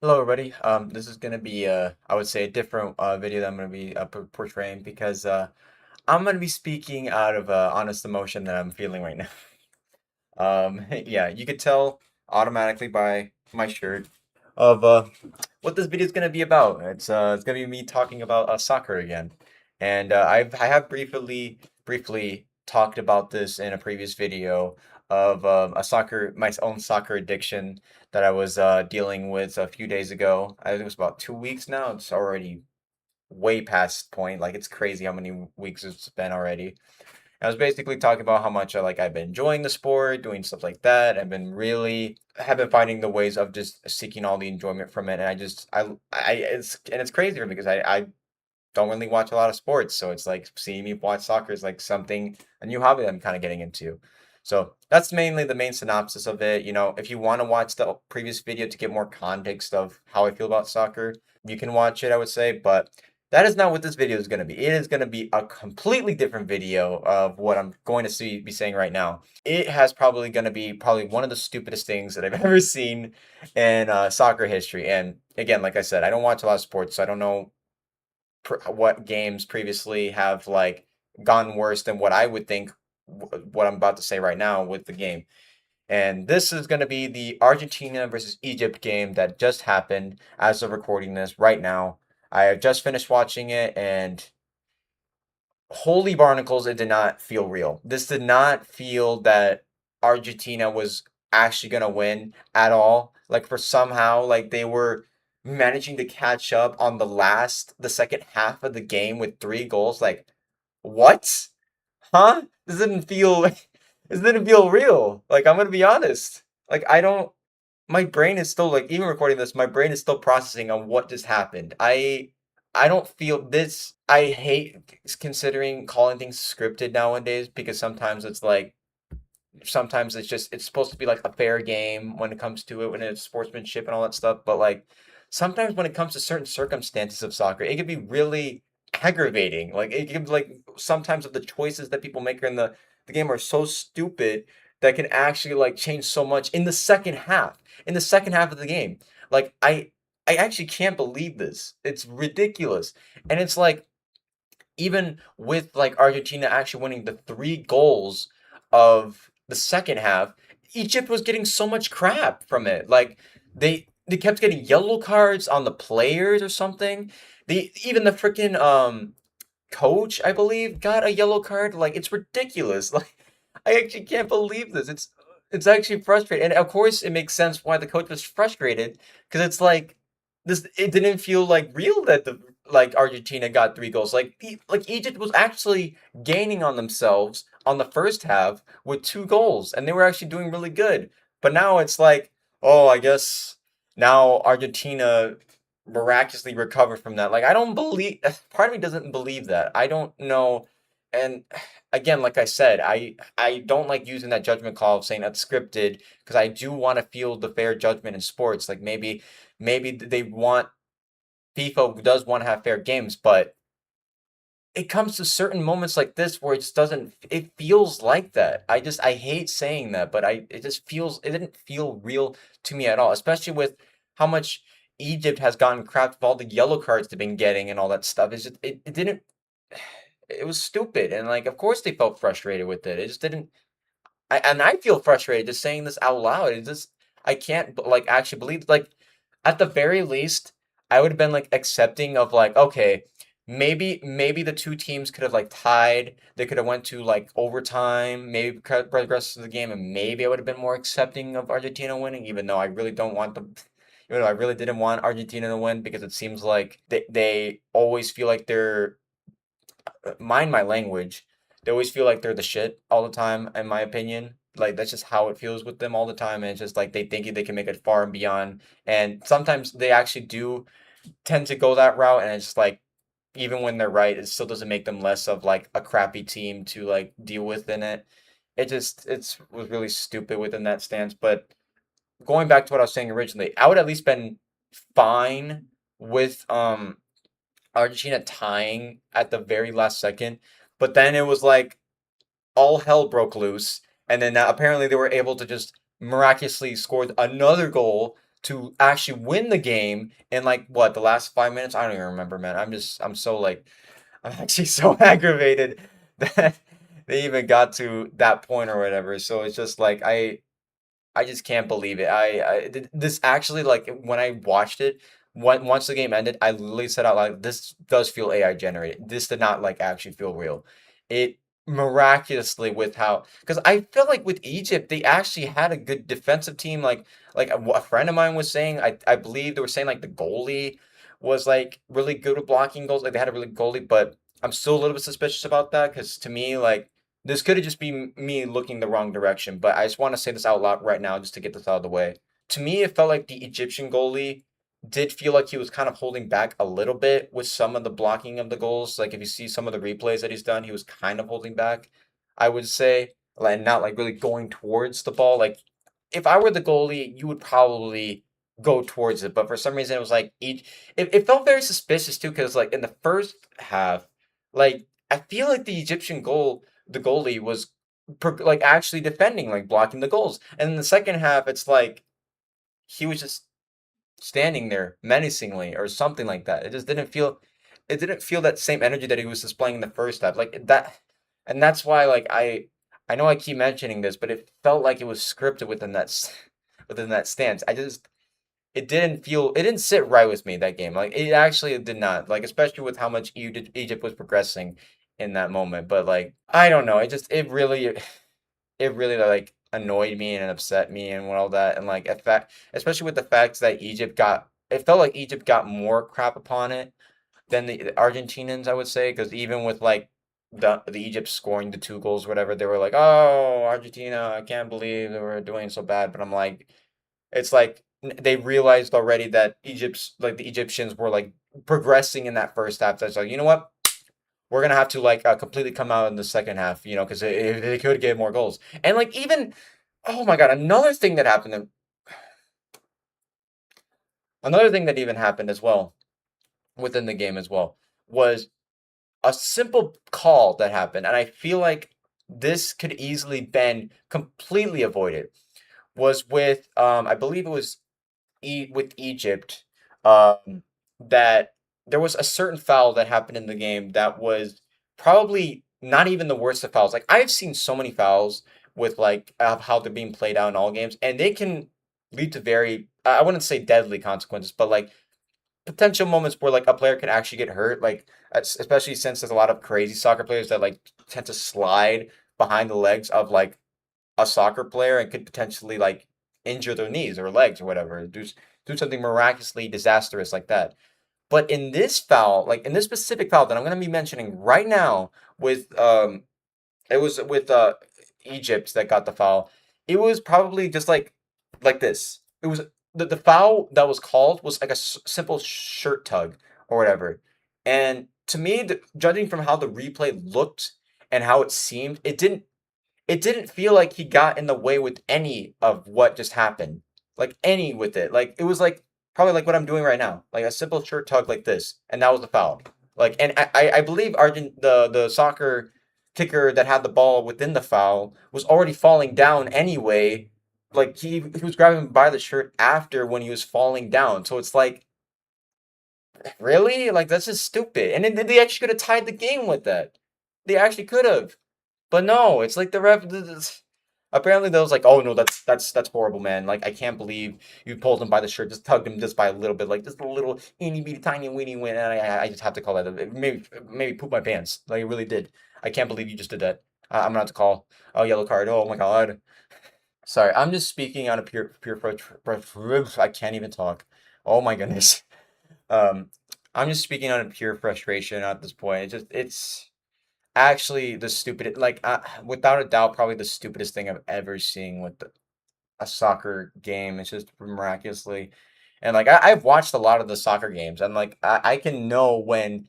Hello, everybody. This is gonna be, I would say, a different video that I'm gonna be portraying because I'm gonna be speaking out of honest emotion that I'm feeling right now. Yeah, you could tell automatically by my shirt of what this video is gonna be about. It's gonna be me talking about soccer again, and I have briefly talked about this in a previous video of my own soccer addiction that I was dealing with a few days ago. I think it was about 2 weeks now. It's already way past point. Like it's crazy how many weeks it's been already. I was basically talking about how much I've been enjoying the sport, doing stuff like that. Have been finding the ways of just seeking all the enjoyment from it. And it's crazy for me because I don't really watch a lot of sports. So it's like seeing me watch soccer is like a new hobby that I'm kind of getting into. So that's mainly the main synopsis of it. You know, if you want to watch the previous video to get more context of how I feel about soccer, you can watch it, I would say. But that is not what this video is going to be. It is going to be a completely different video of what I'm going to be saying right now. It has probably going to be probably one of the stupidest things that I've ever seen in soccer history. And again, like I said, I don't watch a lot of sports, so I don't know what games previously have like gone worse than what I would think what I'm about to say right now with the game. And this is going to be the Argentina versus Egypt game that just happened as of recording this right now. I have just finished watching it and holy barnacles, it did not feel real. This did not feel that Argentina was actually going to win at all. Like for somehow like they were managing to catch up on the second half of the game with 3 goals. Like what? Huh? This didn't feel this didn't feel real. Like I'm gonna be honest. Like I don't my brain is still like even recording this, my brain is still processing on what just happened. I don't feel this. I hate considering calling things scripted nowadays because sometimes it's supposed to be like a fair game when it comes to it when it's sportsmanship and all that stuff, but like sometimes when it comes to certain circumstances of soccer it can be really aggravating. Like it can like sometimes of the choices that people make in the game are so stupid that can actually like change so much in the second half of the game. Like I actually can't believe this. It's ridiculous. And it's like even with like Argentina actually winning the 3 goals of the second half, Egypt was getting so much crap from it. Like they kept getting yellow cards on the players or something. Even the freaking coach, I believe, got a yellow card. Like it's ridiculous. Like I actually can't believe this. It's actually frustrating. And of course it makes sense why the coach was frustrated because it's like this it didn't feel like real that the like Argentina got 3 goals. Like Egypt was actually gaining on themselves on the first half with 2 goals and they were actually doing really good. But now it's like, oh, I guess now Argentina miraculously recover from that. Like I don't believe part of me doesn't believe that. I don't know. And again, like I said, I don't like using that judgment call of saying that's scripted because I do want to feel the fair judgment in sports. Like maybe they want FIFA does want to have fair games, but it comes to certain moments like this where it just doesn't it feels like that. I hate saying that, but I it just feels it didn't feel real to me at all, especially with how much Egypt has gotten crap with all the yellow cards they've been getting and all that stuff. It's just it didn't it was stupid and like of course they felt frustrated with it. It just didn't I feel frustrated just saying this out loud. It just I can't like actually believe like at the very least I would have been like accepting of like okay, maybe the two teams could have like tied. They could have went to like overtime, maybe progressed to the game, and maybe I would have been more accepting of Argentina winning, even though I really don't want them. Even though I really didn't want Argentina to win because it seems like they always feel like they're mind my language. They always feel like they're the shit all the time, in my opinion. Like that's just how it feels with them all the time, and it's just like they think they can make it far and beyond. And sometimes they actually do tend to go that route, and it's like even when they're right, it still doesn't make them less of like a crappy team to like deal with in it. It's was really stupid within that stance. But going back to what I was saying originally, I would at least been fine with Argentina tying at the very last second, but then it was like all hell broke loose, and then apparently they were able to just miraculously score another goal to actually win the game in like what the last 5 minutes. I don't even remember, man. I'm so like I'm actually so aggravated that they even got to that point or whatever. So it's just like I just can't believe it. This actually like when I watched it, once the game ended, I literally said out loud, "This does feel AI generated. This did not like actually feel real." It miraculously with how because I feel like with Egypt they actually had a good defensive team. Like a friend of mine was saying, I believe they were saying like the goalie was like really good with blocking goals. Like they had a really good goalie, but I'm still a little bit suspicious about that because to me like this could have just been me looking the wrong direction, but I just want to say this out loud right now just to get this out of the way. To me, it felt like the Egyptian goalie did feel like he was kind of holding back a little bit with some of the blocking of the goals. Like if you see some of the replays that he's done, he was kind of holding back, I would say, and not like really going towards the ball. Like if I were the goalie, you would probably go towards it, but for some reason it was like it felt very suspicious too, because like in the first half, like I feel like the goalie was like actually defending, like blocking the goals. And in the second half, it's like he was just standing there menacingly or something like that. It didn't feel that same energy that he was displaying in the first half. Like that, and that's why like I know I keep mentioning this, but it felt like it was scripted within within that stance. It didn't sit right with me that game. Like it actually did not. Like especially with how much Egypt was progressing in that moment. But like I don't know. It really like annoyed me and upset me and all that. And like effect, especially with the fact that it felt like Egypt got more crap upon it than the Argentinians, I would say, because even with like the Egypt scoring the two goals, whatever, they were like, "Oh, Argentina, I can't believe they were doing so bad." But I'm like, it's like they realized already that the Egyptians were like progressing in that first half. That's like, you know what? We're gonna have to like completely come out in the second half, because they could get more goals. And like even, oh my God, another thing that even happened as well within the game as well was a simple call that happened, and I feel like this could easily been completely avoided. Was with I believe it was with Egypt, um, that there was a certain foul that happened in the game that was probably not even the worst of fouls. Like I've seen so many fouls with like how they're being played out in all games, and they can lead to very I wouldn't say deadly consequences, but like potential moments where like a player could actually get hurt. Like especially since there's a lot of crazy soccer players that like tend to slide behind the legs of like a soccer player and could potentially like injure their knees or legs or whatever, do something miraculously disastrous like that. But in this foul, like in this specific foul that I'm going to be mentioning right now, with it was with Egypt that got the foul. It was probably just like this. It was the foul that was called was like a simple shirt tug or whatever. And to me, judging from how the replay looked and how it seemed, it didn't feel like he got in the way with any of what just happened. Like any with it. Like it was like probably like what I'm doing right now. Like a simple shirt tug like this. And that was the foul. Like and I believe the soccer kicker that had the ball within the foul was already falling down anyway. Like he was grabbing him by the shirt after when he was falling down. So it's like, really? Like that's just stupid. And then they actually could have tied the game with that. They actually could have. But no, it's like the ref. Apparently, they was like, "Oh no, that's horrible, man! Like I can't believe you pulled him by the shirt, just tugged him just by a little bit, like just a little eeny bitty tiny weeny win." And I just have to call that. It maybe poop my pants. Like it really did. I can't believe you just did that. I'm gonna have to call. Oh, yellow card. Oh my God. Sorry, I'm just speaking on a I can't even talk. Oh my goodness. Um, I'm just speaking on a pure frustration at this point. It's actually the stupidest, like, without a doubt, probably the stupidest thing I've ever seen with a soccer game. It's just miraculously, and like I've watched a lot of the soccer games, and like I can know when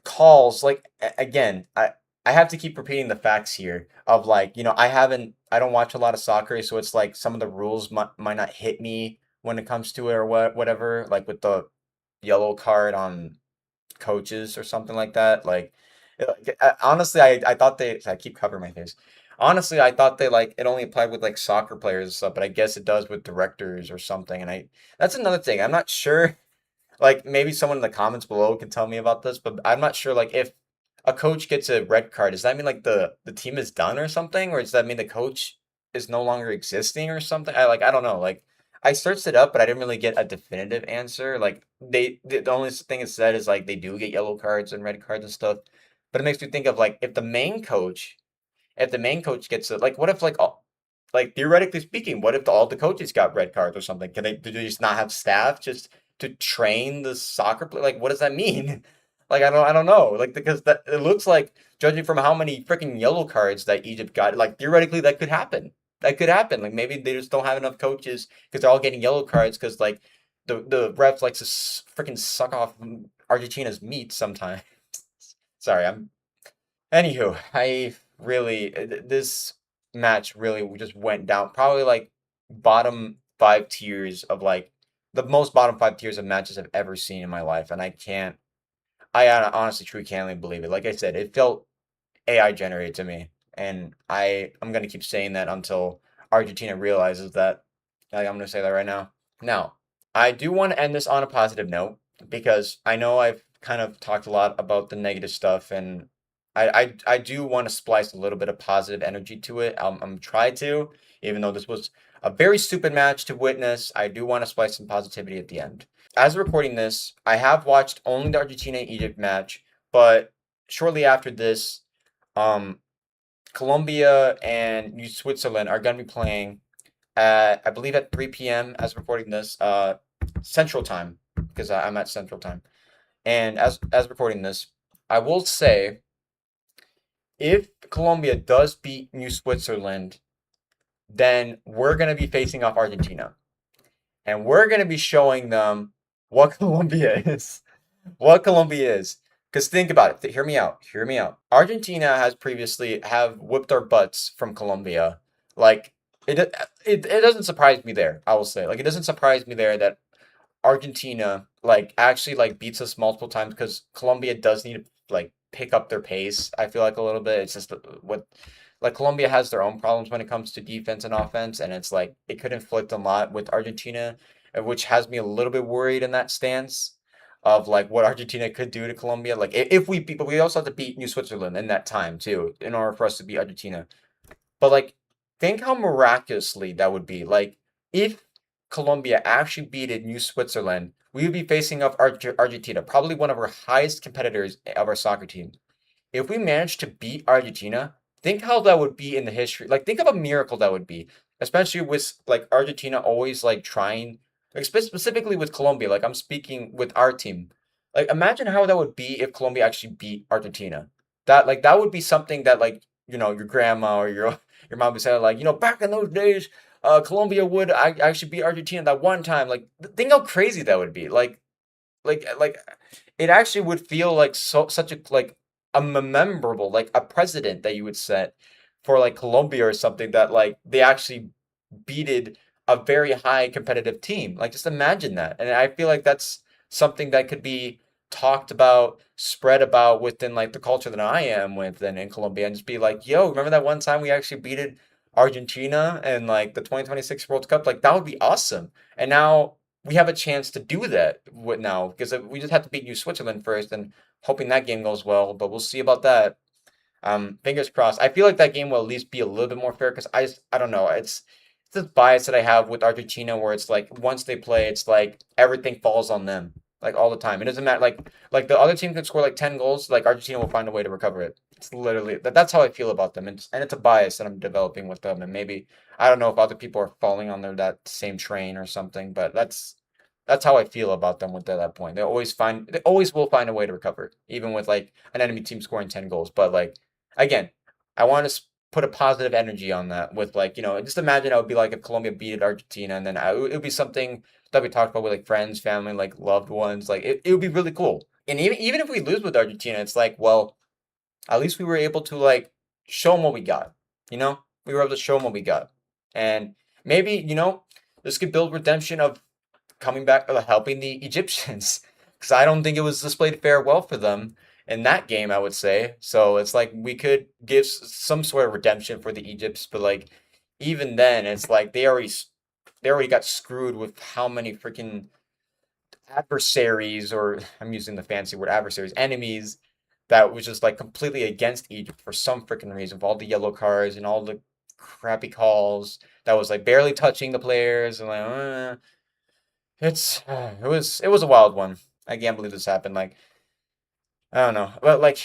calls like again. I have to keep repeating the facts here of like I don't watch a lot of soccer, so it's like some of the rules might not hit me when it comes to it or whatever. Like with the yellow card on coaches or something like that. Honestly, I thought I keep covering my face. Honestly, I thought they like it only applied with like soccer players and stuff, but I guess it does with directors or something. And I that's another thing. I'm not sure. Like maybe someone in the comments below can tell me about this, but I'm not sure. Like if a coach gets a red card, does that mean like the team is done or something, or does that mean the coach is no longer existing or something? I don't know. Like I searched it up, but I didn't really get a definitive answer. Like the only thing it said is like they do get yellow cards and red cards and stuff. But it makes me think of like if the main coach gets it, like what if like all, like theoretically speaking, what if all the coaches got red cards or something? Can they do they just not have staff just to train the soccer play? Like what does that mean? Like I don't know. Like because that it looks like judging from how many freaking yellow cards that Egypt got, like theoretically that could happen. That could happen. Like maybe they just don't have enough coaches because they're all getting yellow cards because like the refs likes to freaking suck off Argentina's meat sometimes. Sorry, I'm Anywho, I really this match really just went down probably like bottom five tiers of like the most bottom five tiers of matches I've ever seen in my life, and I honestly truly can't even believe it. Like I said, it felt AI generated to me, and I'm gonna keep saying that until Argentina realizes that. Like, I'm gonna say that right now. Now, I do want to end this on a positive note because I know I've kind of talked a lot about the negative stuff, and I do want to splice a little bit of positive energy to it. I'm try to, even though this was a very stupid match to witness, I do want to splice some positivity at the end. As of recording this, I have watched only the Argentina Egypt match, but shortly after this, um, Colombia and New Switzerland are going to be playing at, I believe, at 3 p.m. as of recording this, Central Time, because I'm at Central Time. And as recording this, I will say if Colombia does beat New Switzerland, then we're going to be facing off Argentina. And we're going to be showing them what Colombia is. What Colombia is. Because think about it. Hear me out. Hear me out. Argentina has previously have whipped our butts from Colombia. Like it doesn't surprise me there. I will say, like, it doesn't surprise me there that Argentina like actually like beats us multiple times because Colombia does need to like pick up their pace. I feel like a little bit. It's just what like Colombia has their own problems when it comes to defense and offense, and it's like it could inflict a lot with Argentina, which has me a little bit worried in that stance of like what Argentina could do to Colombia. Like if we beat, but we also have to beat New Switzerland in that time too in order for us to beat Argentina. But like, think how miraculously that would be. Like, if Colombia actually beated New Switzerland, we would be facing off Argentina, probably one of our highest competitors of our soccer team. If we managed to beat Argentina, think how that would be in the history. Like, think of a miracle that would be, especially with like Argentina always like trying, like specifically with Colombia. Like, I'm speaking with our team. Like, imagine how that would be if Colombia actually beat Argentina. That would be something that like your grandma or your mom would say like back in those days, Colombia would actually beat Argentina that one time. Like, think how crazy that would be. Like it actually would feel like such a like a memorable like a precedent that you would set for like Colombia or something that like they actually beated a very high competitive team. Like just imagine that. And I feel like that's something that could be talked about, spread about within like the culture that I am within in Colombia and just be like, yo, remember that one time we actually beated Argentina in like the 2026 World Cup? Like that would be awesome. And now we have a chance to do that with now because we just have to beat New Switzerland first and hoping that game goes well, but we'll see about that. Fingers crossed. I feel like that game will at least be a little bit more fair because I don't know. It's this bias that I have with Argentina where it's like once they play, it's like everything falls on them like all the time. It doesn't matter like the other team can score like 10 goals, like Argentina will find a way to recover it. It's literally that's how I feel about them. And it's a bias that I'm developing with them and maybe I don't know if other people are falling on that same train or something, but that's how I feel about them with that point. They always will find a way to recover, even with like an enemy team scoring 10 goals. But like again, I want to put a positive energy on that with like, just imagine it would be like if Colombia beat Argentina and then it would be something that we talked about with like friends, family, like loved ones. Like it would be really cool. And even if we lose with Argentina, it's like, well, at least we were able to like show them what we got. You know, we were able to show them what we got. And maybe, this could build redemption of coming back, helping the Egyptians. Because I don't think it was displayed fair well for them in that game, I would say. So it's like we could give some sort of redemption for the Egypts, but like even then, it's like they already got screwed with how many freaking adversaries, or I'm using the fancy word adversaries, enemies that was just like completely against Egypt for some freaking reason, with all the yellow cards and all the crappy calls that was like barely touching the players and like it was a wild one. I can't believe this happened. Like I don't know, but like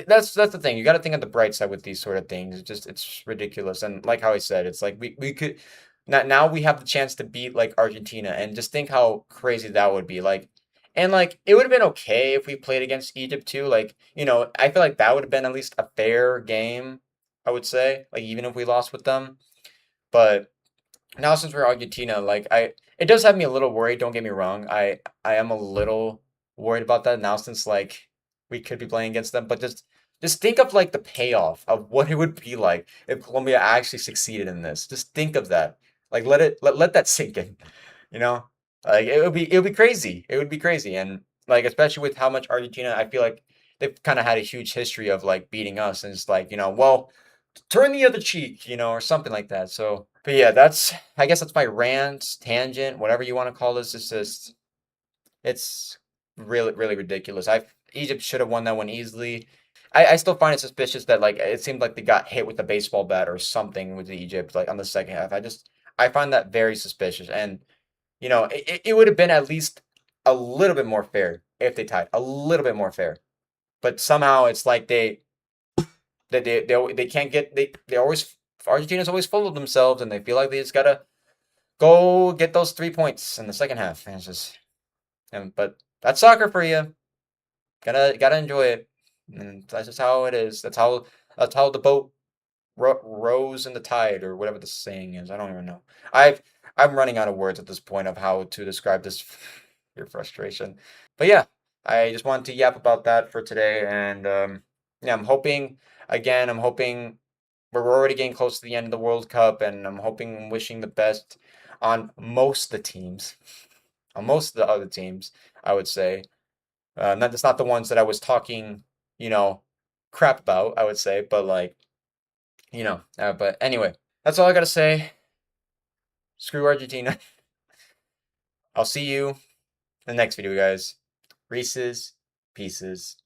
that's the thing. You got to think of the bright side with these sort of things. It's ridiculous, and like how I said, it's like we could now we have the chance to beat like Argentina, and just think how crazy that would be. Like, and like it would have been okay if we played against Egypt too. Like I feel like that would have been at least a fair game. I would say, like even if we lost with them, but now since we're Argentina, like it does have me a little worried, don't get me wrong. I am a little worried about that now since like we could be playing against them, but just think of like the payoff of what it would be like if Colombia actually succeeded in this. Just think of that. Like let that sink in, you know? Like it would be crazy. It would be crazy. And like especially with how much Argentina, I feel like they've kind of had a huge history of like beating us, and it's like, well, turn the other cheek, or something like that. So, but yeah, I guess that's my rant, tangent, whatever you want to call this. It's really, really ridiculous. Egypt should have won that one easily. I still find it suspicious that like it seemed like they got hit with a baseball bat or something with Egypt like on the second half. I find that very suspicious, and it would have been at least a little bit more fair if they tied, a little bit more fair. But somehow it's like they can't get they always Argentina's always full of themselves, and they feel like they just gotta go get those 3 points in the second half. And it's just but that's soccer for you. Gotta enjoy it, and that's just how it is. That's how the boat rose in the tide, or whatever the saying is. I don't even know. I'm running out of words at this point of how to describe this your frustration. But yeah, I just wanted to yap about that for today, and yeah, I'm hoping we're already getting close to the end of the World Cup, and I'm hoping and wishing the best on most of the teams, on most of the other teams, I would say. That's not the ones that I was talking, you know, crap about, I would say, but like, but anyway, that's all I gotta say. Screw Argentina. I'll see you in the next video, guys. Reese's Pieces.